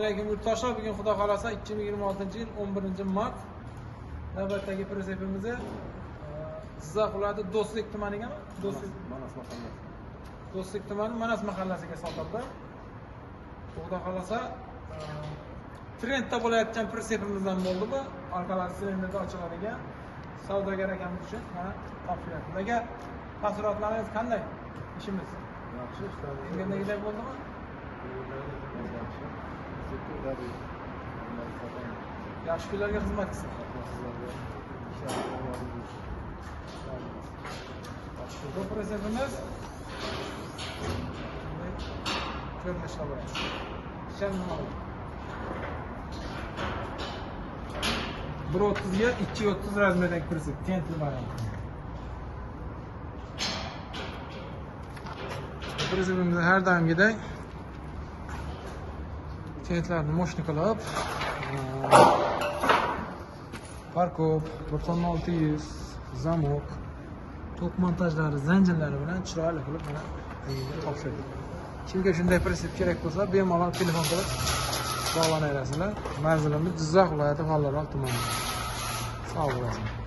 Assalomu alaykum. Bugun Xudo xolasa 2026-yil 11-mart navbatdagi pressepimizni Jizzax viloyati Do'stlik tumanigami? Do'stlik tumani Manas mahallasiga sotildi. Xudo xolasa trendda bo'layotgan pressepimizdan bo'ldi bu. Orqalari silindrda ochiladigan savdogar akamiz uchun mana topshiryapti. Ularga mahsulotlaringiz qanday? Ishimiz yaxshi, ishlar bo'ldimi? Yaxshi kunlarga xizmat qilsin. Bu pressepimiz ko'rinishda bo'ladi. Shamol 1.30 ga 2.30 razmerdagi pressep, tentli variant. Pressepimizni har doimgidek tentlarni moshni qilib, parkop, 9600, zamok, tok montajlari, zanjirlari bilan chiroyli qilib mana topshirdik. Kimga shunday pressep kerak bo'lsa, bemalol telefon qilib bog'lanaverasizlar. Manzilimiz Jizzax viloyati G'olibov tumani. Sog' bo'lasizlar.